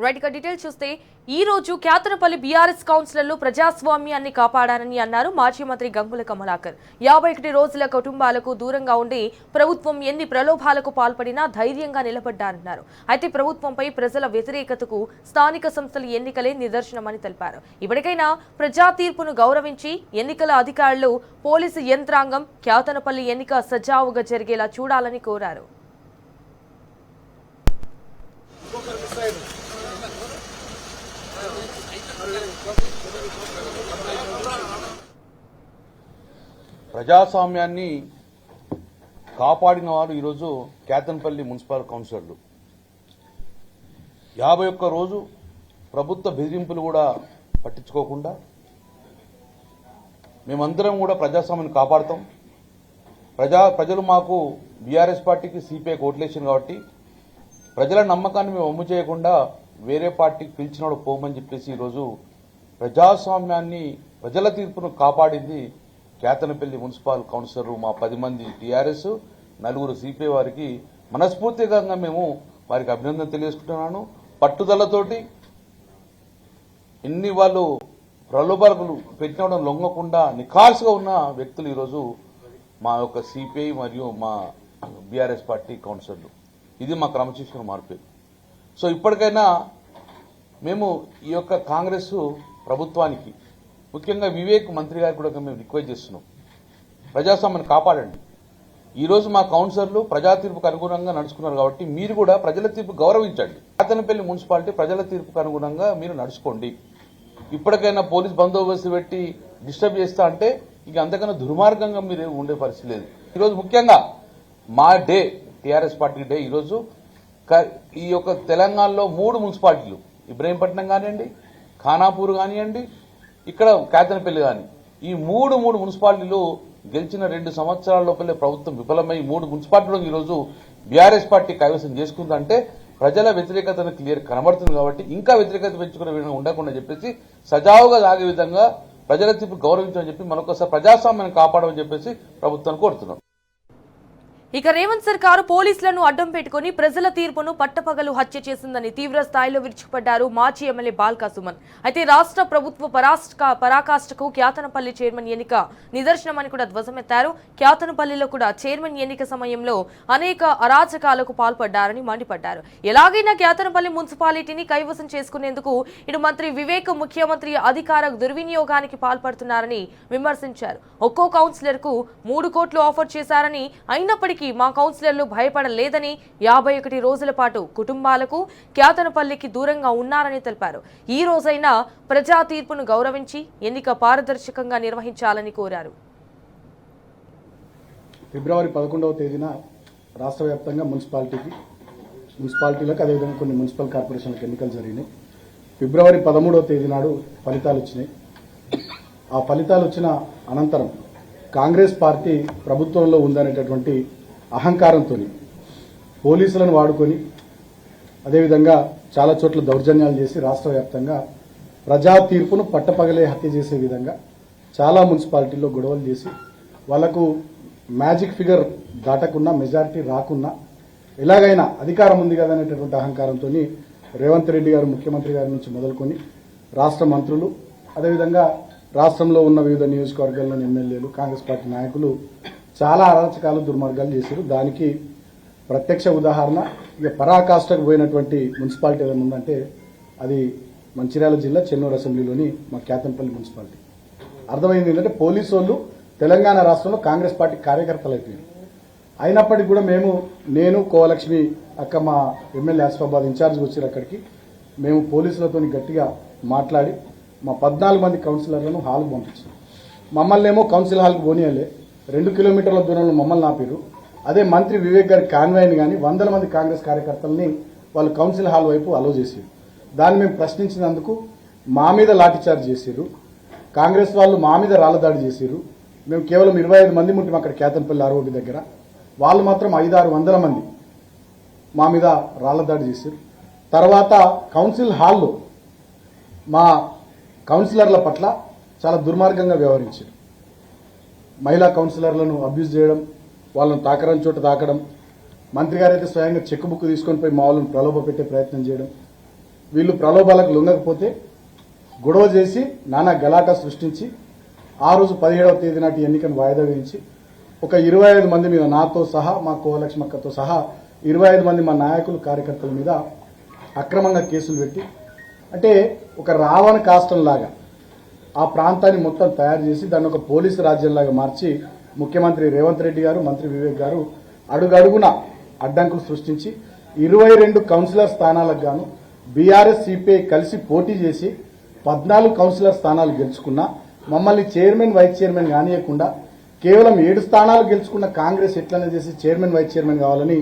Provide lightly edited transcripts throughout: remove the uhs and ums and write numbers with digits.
Right గా details చూస్తే ఈ రోజు క్యాతనపల్లి బీఆర్ఎస్ కౌన్సిలర్లు ప్రజాస్వామ్యాన్ని కాపాడారని అన్నారు మాజీ మంత్రి గంగుల కమలాకర్. 51 రోజుల కుటుంబాలకు దూరంగా ఉండి ప్రభుత్వం ఎన్ని ప్రలోభాలకు పాల్పడినా ధైర్యంగా నిలబడ్డారన్నారు. అయితే ప్రభుత్వంపై ప్రజల వ్యతిరేకతకు స్థానిక సంస్థల ఎన్నికలే నిదర్శనమని తెలిపారు. ఇప్పటికైనా ప్రజా తీర్పును గౌరవించి ఎన్నికల అధికారులు, పోలీసు యంత్రాంగం క్యాతనపల్లి ఎన్నిక సజావుగా జరిగేలా చూడాలని కోరారు. ప్రజాస్వామ్యాన్ని కాపాడిన వారు ఈరోజు క్యాతన్పల్లి మున్సిపల్ కౌన్సిలర్లు. 51 రోజు ప్రభుత్వ బెదిరింపులు కూడా పట్టించుకోకుండా మేమందరం కూడా ప్రజాస్వామ్యాన్ని కాపాడుతాం. ప్రజలు మాకు బీఆర్ఎస్ పార్టీకి సిపిఐ ఓట్లేసారు కాబట్టి ప్రజల నమ్మకాన్ని మేము వమ్ము చేయకుండా వేరే పార్టీకి పిలిచినోడు పోమని చెప్పేసి ఈరోజు ప్రజాస్వామ్యాన్ని, ప్రజల తీర్పును కాపాడింది క్యాతనపల్లి మున్సిపల్ కౌన్సిలర్ మా 10 మంది టీఆర్ఎస్, 4 సిపిఐ వారికి మనస్ఫూర్తిగా మేము వారికి అభినందన తెలియజేసుకుంటున్నాను. పట్టుదలతోటి ఎన్ని వాళ్ళు ప్రలోభాలు పెట్టినడం లొంగకుండా నిఖార్సుగా ఉన్న వ్యక్తులు ఈరోజు మా యొక్క సిపిఐ మరియు మా బీఆర్ఎస్ పార్టీ కౌన్సిలర్లు. ఇది మా క్రమశిక్షణ మార్పు. సో ఇప్పటికైనా మేము ఈ యొక్క కాంగ్రెస్ ప్రభుత్వానికి, ముఖ్యంగా వివేక్ మంత్రి గారికి కూడా మేము రిక్వెస్ట్ చేస్తున్నాం, ప్రజాస్వామ్యాన్ని కాపాడండి. ఈరోజు మా కౌన్సిలర్లు ప్రజా తీర్పుకు అనుగుణంగా నడుచుకున్నారు కాబట్టి మీరు కూడా ప్రజల తీర్పు గౌరవించండి. క్యాతనపల్లి మున్సిపాలిటీ ప్రజల తీర్పుకు అనుగుణంగా మీరు నడుచుకోండి. ఇప్పటికైనా పోలీస్ బందోబస్తు పెట్టి డిస్టర్బ్ చేస్తా అంటే ఇక అంతకన్నా దుర్మార్గంగా మీరు ఉండే పరిస్థితి లేదు. ఈరోజు ముఖ్యంగా మా డే, టీఆర్ఎస్ పార్టీ డే. ఈరోజు ఈ యొక్క తెలంగాణలో 3 మున్సిపాలిటీలు, ఇబ్రహీంపట్నం కానివ్వండి, ఖానాపూర్ కానివ్వండి, ఇక్కడ క్యాతనపల్లి కానీ, ఈ మూడు మున్సిపాలిటీలు గెలిచిన 2 సంవత్సరాల లోపలే ప్రభుత్వం విఫలమై 3 మున్సిపాలిటీలు ఈరోజు బీఆర్ఎస్ పార్టీ కైవసం చేసుకుందంటే ప్రజల వ్యతిరేకతను క్లియర్ కనబడుతుంది. కాబట్టి ఇంకా వ్యతిరేకత పెంచుకునే విధంగా ఉండకుండా చెప్పేసి సజావుగా సాగే విధంగా ప్రజల తీర్పు గౌరవించమని చెప్పి మరొకసారి ప్రజాస్వామ్యాన్ని కాపాడమని చెప్పేసి ప్రభుత్వాన్ని కోరుతున్నాం. ఇక రేవంత్ సర్కారు పోలీసులను అడ్డం పెట్టుకుని ప్రజల తీర్పును పట్టపగలు హత్య చేసిందని తీవ్ర స్థాయిలో విరుచుకుపడ్డారు మాజీ ఎమ్మెల్యే బాల్కా సుమన్. అయితే రాష్ట్ర ప్రభుత్వ పరాకాష్ఠకు క్యాతనపల్లి చైర్మన్ ఎన్నిక నిదర్శనమని కూడా ధ్వజమెత్తారు. క్యాతనపల్లిలో కూడా చైర్మన్ ఎన్నిక సమయంలో అనేక అరాచకాలకు పాల్పడ్డారని మండిపడ్డారు. ఎలాగైనా క్యాతనపల్లి మున్సిపాలిటీని కైవసం చేసుకునేందుకు ఇటు మంత్రి వివేక్, ముఖ్యమంత్రి అధికార దుర్వినియోగానికి పాల్పడుతున్నారని విమర్శించారు. ఒక్కో కౌన్సిలర్ కు 3 కోట్లు ఆఫర్ చేశారని, అయినప్పటికీ మా కౌన్సిలర్లు భయపడలేదని, 51 రోజుల పాటు కుటుంబాలకు, క్యాతనపల్లికి దూరంగా ఉన్నారని తెలిపారు. ఈ రోజైనా ప్రజా తీర్పును గౌరవించి ఎన్నిక పారదర్శకంగా నిర్వహించాలని కోరారు. ఫిబ్రవరి 11వ తేదీన రాష్ట్ర వ్యాప్తంగా మున్సిపాలిటీలకు అదేవిధంగా కొన్ని మున్సిపల్ కార్పొరేషన్లకు ఎన్నికలు జరిగినాయి. ఫిబ్రవరి 13వ తేదీ నాడు ఫలితాలు వచ్చినాయి. ఆ ఫలితాలు వచ్చిన అనంతరం కాంగ్రెస్ పార్టీ ప్రభుత్వంలో ఉందనేటటువంటి అహంకారంతో పోలీసులను వాడుకొని అదేవిధంగా చాలా చోట్ల దౌర్జన్యాలు చేసి రాష్ట్ర వ్యాప్తంగా ప్రజా తీర్పును పట్టపగలే హత్య చేసే విధంగా చాలా మున్సిపాలిటీల్లో గొడవలు చేసి వాళ్లకు మ్యాజిక్ ఫిగర్ దాటకున్నా, మెజారిటీ రాకున్నా, ఎలాగైనా అధికారం ఉంది కదా అనేటటువంటి అహంకారంతో రేవంత్ రెడ్డి గారు ముఖ్యమంత్రి గారి నుంచి మొదలుకొని రాష్ట్ర మంత్రులు, అదేవిధంగా రాష్ట్రంలో ఉన్న వివిధ నియోజకవర్గాల్లోని ఎమ్మెల్యేలు, కాంగ్రెస్ పార్టీ నాయకులు చాలా అరాచకాలు, దుర్మార్గాలు చేశారు. దానికి ప్రత్యక్ష ఉదాహరణ ఇక పరాకాష్ఠకు పోయినటువంటి మున్సిపాలిటీ ఏదైనా ఉందంటే అది మంచిర్యాల జిల్లా చెన్నూరు అసెంబ్లీలోని మా క్యాతనపల్లి మున్సిపాలిటీ. అర్థమైంది ఏంటంటే పోలీసు వాళ్ళు తెలంగాణ రాష్ట్రంలో కాంగ్రెస్ పార్టీ కార్యకర్తలు అయిపోయారు. అయినప్పటికీ కూడా నేను కోలక్ష్మి అక్క, మా ఎమ్మెల్యే ఆసిఫాబాద్ ఇన్ఛార్జ్కి వచ్చారు. అక్కడికి మేము పోలీసులతో గట్టిగా మాట్లాడి మా 14 మంది కౌన్సిలర్లను హాల్కు పంపించారు. మమ్మల్ని ఏమో కౌన్సిల్ హాల్కి పోనీయలే, 2 కిలోమీటర్ల దూరంలో మమ్మల్ని ఆపిరు. అదే మంత్రి వివేక్ గారి కాన్వాయ్ని కానీ 100 మంది కాంగ్రెస్ కార్యకర్తల్ని వాళ్ళు కౌన్సిల్ హాల్ వైపు అలో చేశారు. దాన్ని మేము ప్రశ్నించినందుకు మా మీద లాఠీచార్జ్ చేశారు. కాంగ్రెస్ వాళ్ళు మా మీద రాళ్లదాడి చేశారు. మేము కేవలం 25 మంది ఉంటాం అక్కడ క్యాతనపల్లి ఆర్ఓబి దగ్గర, వాళ్ళు మాత్రం 500-600 మంది మా మీద రాళ్లదాడి చేశారు. తర్వాత కౌన్సిల్ హాల్లో మా కౌన్సిలర్ల పట్ల చాలా దుర్మార్గంగా వ్యవహరించారు. మహిళా కౌన్సిలర్లను అబ్యూజ్ చేయడం, వాళ్ళను తాకరని చోట తాకడం, మంత్రి గారు అయితే స్వయంగా చెక్ బుక్ తీసుకొని పోయి మా వాళ్ళని ప్రలోభ పెట్టే ప్రయత్నం చేయడం, వీళ్ళు ప్రలోభాలకు లొంగకపోతే గొడవ చేసి నానా గలాటా సృష్టించి ఆ రోజు 17వ తేదీ నాటి ఎన్నికను వాయిదా వేయించి ఒక 25 మంది మీద, నాతో సహా మా కోలక్ష్మక్కతో సహా 25 మంది మా నాయకులు కార్యకర్తల మీద అక్రమంగా కేసులు పెట్టి, అంటే ఒక రావణ కాష్టం లాగా ఆ ప్రాంతాన్ని మొత్తం తయారు చేసి దాన్ని ఒక పోలీసు రాజ్యంలాగా మార్చి ముఖ్యమంత్రి రేవంత్ రెడ్డి గారు, మంత్రి వివేక్ గారు అడుగడుగున అడ్డంకులు సృష్టించి 22 కౌన్సిలర్ స్థానాలకు గాను బీఆర్ఎస్ సిపిఐ కలిసి పోటీ చేసి 14 కౌన్సిలర్ స్థానాలు గెలుచుకున్నా మమ్మల్ని చైర్మన్ వైస్ చైర్మన్ కానియకుండా కేవలం 7 స్థానాలు గెలుచుకున్న కాంగ్రెస్ ఎట్లనే చేసి చైర్మన్ వైస్ చైర్మన్ కావాలని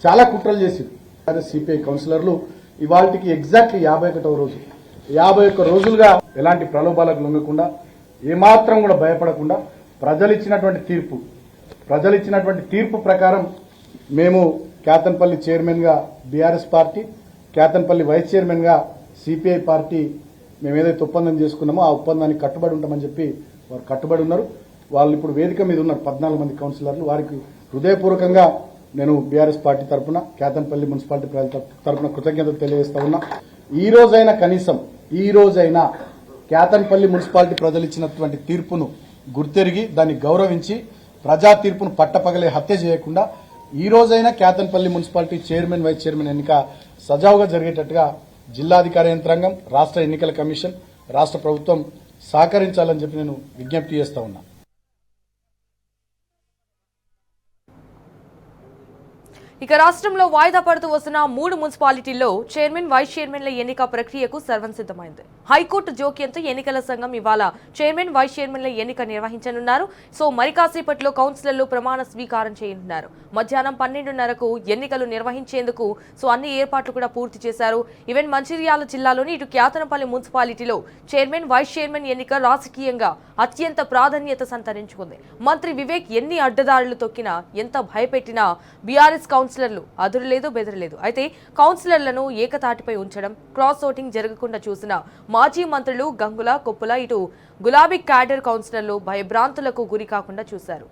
చాలా కుట్రలు చేసింది. బీఆర్ఎస్ సిపిఐ కౌన్సిలర్లు ఇవాళకి ఎగ్జాక్ట్లీ 51వ రోజు 51 రోజులుగా ఎలాంటి ప్రలోభాలకు లొంగకుండా ఏమాత్రం కూడా భయపడకుండా ప్రజలు ఇచ్చినటువంటి తీర్పు ప్రకారం మేము కేతన్పల్లి చైర్మన్ గా BRS party, Ketanpalli vice chairman గా సిపిఐ పార్టీ మేము ఏదైతే ఒప్పందం చేసుకున్నామో ఆ ఒప్పందానికి కట్టుబడి ఉంటామని చెప్పి వారు కట్టుబడి ఉన్నారు. వాళ్ళు ఇప్పుడు వేదిక మీద ఉన్నారు 14 మంది కౌన్సిలర్లు. వారికి హృదయపూర్వకంగా నేను బీఆర్ఎస్ పార్టీ తరఫున, కేతన్పల్లి మున్సిపాలిటీ ప్రజల తరఫున కృతజ్ఞతలు తెలియజేస్తా ఉన్నా. ఈ రోజైనా కేతన్పల్లి మున్సిపాలిటీ ప్రజలు ఇచ్చినటువంటి తీర్పును గుర్తెరిగి దాన్ని గౌరవించి ప్రజా తీర్పును పట్టపగలే హత్య చేయకుండా ఈ రోజైనా Ketanpalli municipality chairman vice chairman ఎన్నిక సజావుగా జరిగేటట్టుగా జిల్లాధికార యంత్రాంగం, రాష్ట్ర ఎన్నికల కమిషన్, రాష్ట్ర ప్రభుత్వం సహకరించాలని చెప్పి నేను విజ్ఞప్తి చేస్తా ఉన్నా. ఇక రాష్ట్రంలో వాయిదా పడుతూ వస్తున్న 3 మున్సిపాలిటీల్లో చైర్మన్, వైస్ చైర్మన్ల ఎన్నిక ప్రక్రియకు సర్వం సిద్ధమైంది. హైకోర్టు జోక్యంతో ఎన్నికల సంఘం ఇవాళ చైర్మన్, వైస్ చైర్మన్ల ఎన్నిక నిర్వహించనున్నారు. సో మరి కాసేపట్లో కౌన్సిలర్లు ప్రమాణ స్వీకారం చేయనున్నారు. మధ్యాహ్నం 12:30కు ఎన్నికలు నిర్వహించేందుకు అన్ని ఏర్పాట్లు కూడా పూర్తి చేశారు. ఈవెన్ మంచిర్యాల జిల్లాలోని ఇటు కేతనపల్లి మున్సిపాలిటీలో చైర్మన్, వైస్ చైర్మన్ ఎన్నిక రాజకీయంగా అత్యంత ప్రాధాన్యత సంతరించుకుంది. మంత్రి వివేక్ ఎన్ని అడ్డదారులు తొక్కినా, ఎంత భయపెట్టినా బీఆర్ఎస్ కౌన్సిలర్లు అదురులేదు, బెదరలేదు. అయితే కౌన్సిలర్లను ఏకతాటిపై ఉంచడం, క్రాస్ ఓటింగ్ జరగకుండా చూసిన మాజీ మంత్రులు గంగుల, కొప్పుల, ఇటు గులాబీ క్యాడర్ కౌన్సిలర్లు భయభ్రాంతులకు గురి కాకుండా చూశారు.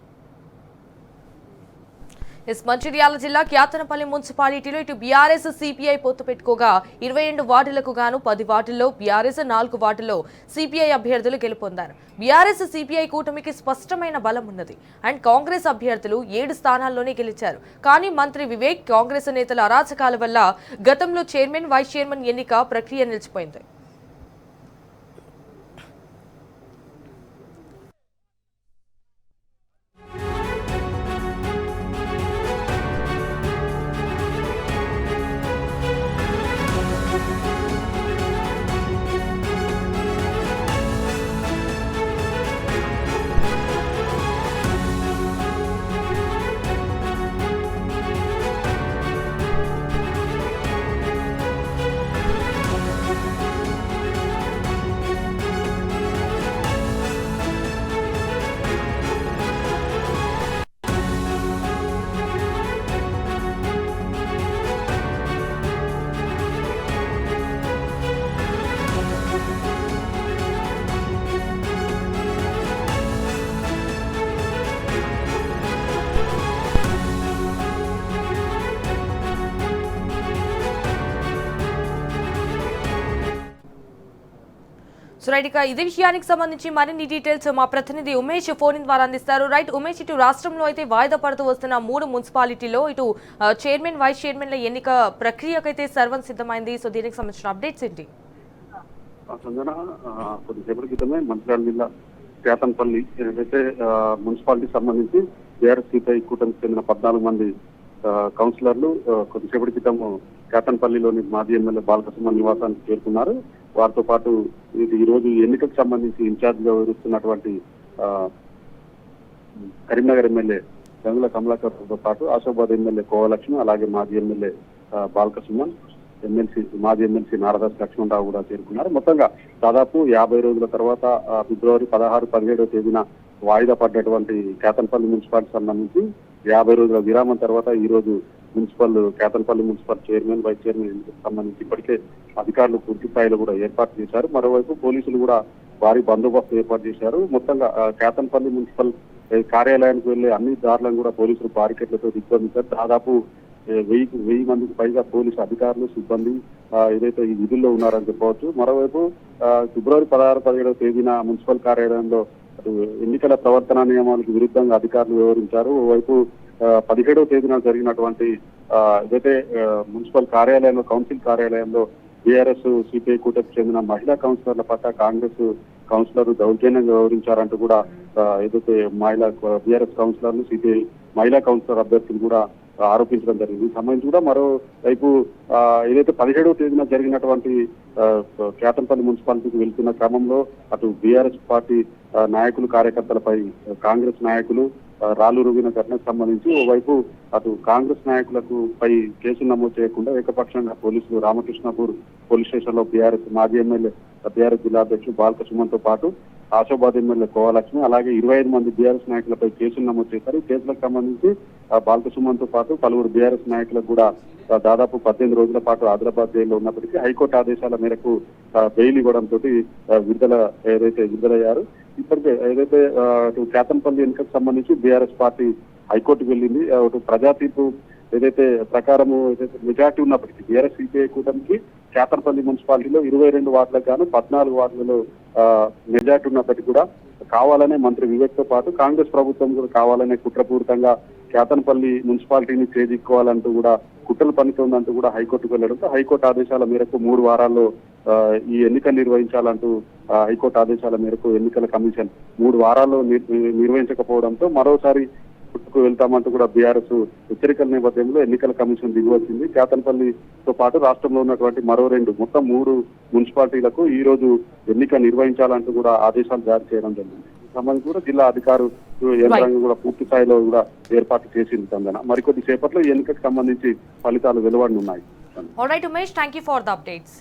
మంచిర్యాల జిల్లా కేతనపల్లి మున్సిపాలిటీలో ఇటు బీఆర్ఎస్ సిపిఐ పొత్తు పెట్టుకోగా 22 వార్డులకు గాను 10 వార్డుల్లో బీఆర్ఎస్, 4 వార్డుల్లో సిపిఐ అభ్యర్థులు గెలుపొందారు. బీఆర్ఎస్ సిపిఐ కూటమికి స్పష్టమైన బలం ఉన్నది. అండ్ కాంగ్రెస్ అభ్యర్థులు 7 స్థానాల్లోనే గెలిచారు. కానీ మంత్రి వివేక్, కాంగ్రెస్ నేతల అరాచకాల వల్ల గతంలో చైర్మన్, వైస్ చైర్మన్ ఎన్నిక ప్రక్రియ నిలిచిపోయింది. ఇదే విషయానికి సంబంధించి మరిన్ని డీటెయిల్స్ మా ప్రతినిధి ఉమేష్ ఫోన్ ద్వారా అందిస్తారు. రైట్ ఉమేష్, ఇటు రాష్ట్రంలో అయితే వాయిదా పడుతూ వస్తున్న 3 మున్సిపాలిటీలో ఇటు చైర్మన్, వైస్ చైర్మన్ల ఎన్నిక ప్రక్రియకైతే సర్వం సిద్ధమైంది. సో దీనికి సంబంధించిన అప్డేట్స్ ఏంటి? సంజన, కొద్దిసేపటి క్రితమే మంచిర్యాల జిల్లా కేతన్పల్లి ఏదైతే మున్సిపాలిటీకి సంబంధించి బీఆర్ఎస్ సిపిఐ కూటమికి చెందిన 14 మంది కౌన్సిలర్లు కొద్దిసేపటి క్రితం కేతన్పల్లిలోని మాజీ ఎమ్మెల్యే బాలకృష్ణ నివాసానికి చేరుకున్నారు. వారితో పాటు ఈ రోజు ఎన్నికకు సంబంధించి ఇన్ఛార్జ్ గా వ్యవహరిస్తున్నటువంటి కరీంనగర్ ఎమ్మెల్యే గంగుల కమలాకర్తో పాటు ఆశాబాద్ ఎమ్మెల్యే కోవలక్ష్మి, అలాగే మాజీ ఎమ్మెల్యే బాలకృష్ణ, మాజీ ఎమ్మెల్సీ నారదాస్ లక్ష్మణరావు కూడా చేరుకున్నారు. మొత్తంగా దాదాపు 50 రోజుల తర్వాత ఫిబ్రవరి 16, 17వ తేదీన వాయిదా పడ్డటువంటి కేతన్పల్లి మున్సిపాలిటీ సంబంధించి 50 రోజుల విరామం తర్వాత ఈ రోజు Ketanpalli municipal chairman, vice chairman సంబంధించి ఇప్పటికే అధికారులు పూర్తి స్థాయిలో కూడా ఏర్పాటు చేశారు. మరోవైపు పోలీసులు కూడా భారీ బందోబస్తు ఏర్పాటు చేశారు. మొత్తంగా కేతన్పల్లి మున్సిపల్ కార్యాలయానికి వెళ్లే అన్ని దారులను కూడా పోలీసులు బారికేడ్లతో దిగ్బంధించారు. దాదాపు 1000 మందికి పైగా పోలీసు అధికారులు, సిబ్బంది, ఏదైతే ఈ విధుల్లో ఉన్నారని చెప్పవచ్చు. మరోవైపు ఫిబ్రవరి 16, 17వ తేదీన మున్సిపల్ కార్యాలయంలో అటు ఎన్నికల ప్రవర్తన నియమాలకు విరుద్ధంగా అధికారులు వ్యవహరించారు. ఓవైపు 17వ తేదీన జరిగినటువంటి ఏదైతే మున్సిపల్ కార్యాలయంలో కౌన్సిల్ కార్యాలయంలో బీఆర్ఎస్ సిపిఐ కూటమికి చెందిన మహిళా కౌన్సిలర్ల పట్ల కాంగ్రెస్ కౌన్సిలర్ దౌర్జన్యంగా వ్యవహరించారంటూ కూడా ఏదైతే మహిళా బీఆర్ఎస్ కౌన్సిలర్లు సిపిఐ మహిళా కౌన్సిలర్ అభ్యర్థులు కూడా ఆరోపించడం జరిగింది. ఈ సంబంధించి కూడా మరోవైపు ఏదైతే 17వ తేదీన జరిగినటువంటి కేతంపల్లి మున్సిపాలిటీకి వెళ్తున్న క్రమంలో అటు బీఆర్ఎస్ పార్టీ నాయకులు కార్యకర్తలపై కాంగ్రెస్ నాయకులు రాళ్లు రుగిన ఘటనకు సంబంధించి ఓవైపు అటు కాంగ్రెస్ నాయకులకు పై కేసులు నమోదు చేయకుండా ఏకపక్షంగా పోలీసులు రామకృష్ణపూర్ పోలీస్ స్టేషన్ లో మాజీ ఎమ్మెల్యే బీఆర్ఎస్ జిల్లా అధ్యక్షుడు బాల్క సుమన్ తో పాటు ఆశాబాద్ ఎమ్మెల్యే కోవలక్ష్మి అలాగే 25 మంది బీఆర్ఎస్ నాయకులపై కేసులు నమోదు చేశారు. ఈ కేసులకు సంబంధించి బాల్క సుమన్ తో పాటు పలువురు బీఆర్ఎస్ నాయకులకు కూడా దాదాపు 18 రోజుల పాటు ఆదిలాబాద్ జైల్లో ఉన్నప్పటికీ హైకోర్టు ఆదేశాల మేరకు బెయిల్ ఇవ్వడంతో విడుదలయ్యారు. ఇప్పటికే ఏదైతే కేతంపల్లి ఎన్నికకు సంబంధించి బీఆర్ఎస్ పార్టీ హైకోర్టుకు వెళ్ళింది. ప్రజా తీర్పు ఏదైతే ప్రకారము ఏదైతే మెజార్టీ ఉన్నప్పటికీ బీఆర్ఎస్ సిపిఐ కూటమికి కేతంపల్లి మున్సిపాలిటీలో 22 వార్డులకు గాను 14 వార్డులలో మెజార్టీ ఉన్నప్పటికీ కూడా కావాలనే మంత్రి వివేక్ తో పాటు కాంగ్రెస్ ప్రభుత్వం కూడా కావాలనే కుట్రపూరితంగా కేతనపల్లి మున్సిపాలిటీని చేజిక్కోవాలంటూ కూడా కుట్రలు పన్నుతోందంటూ కూడా హైకోర్టుకు వెళ్లడంతో హైకోర్టు ఆదేశాల మేరకు 3 వారాల్లో ఈ ఎన్నికలు నిర్వహించాలంటూ హైకోర్టు ఆదేశాల మేరకు ఎన్నికల కమిషన్ 3 వారాల్లో నిర్వహించకపోవడంతో మరోసారి కు వెళ్తామంటూ కూడా బీఆర్ఎస్ హెచ్చరికల నేపథ్యంలో ఎన్నికల కమిషన్ దిగివచ్చింది. కేతనపల్లితో పాటు రాష్ట్రంలో ఉన్నటువంటి మరో 2 మొత్తం 3 మున్సిపాలిటీలకు ఈ రోజు ఎన్నిక నిర్వహించాలంటూ కూడా ఆదేశాలు జారీ చేయడం జరిగింది. సంబంధించి కూడా జిల్లా అధికారులు యంత్రాంగం కూడా పూర్తి స్థాయిలో కూడా ఏర్పాటు చేసింది. చందన మరికొద్ది సేపట్లో ఈ ఎన్నికకు సంబంధించి ఫలితాలు వెలువడనున్నాయి. All right, Umesh, thank you for the updates.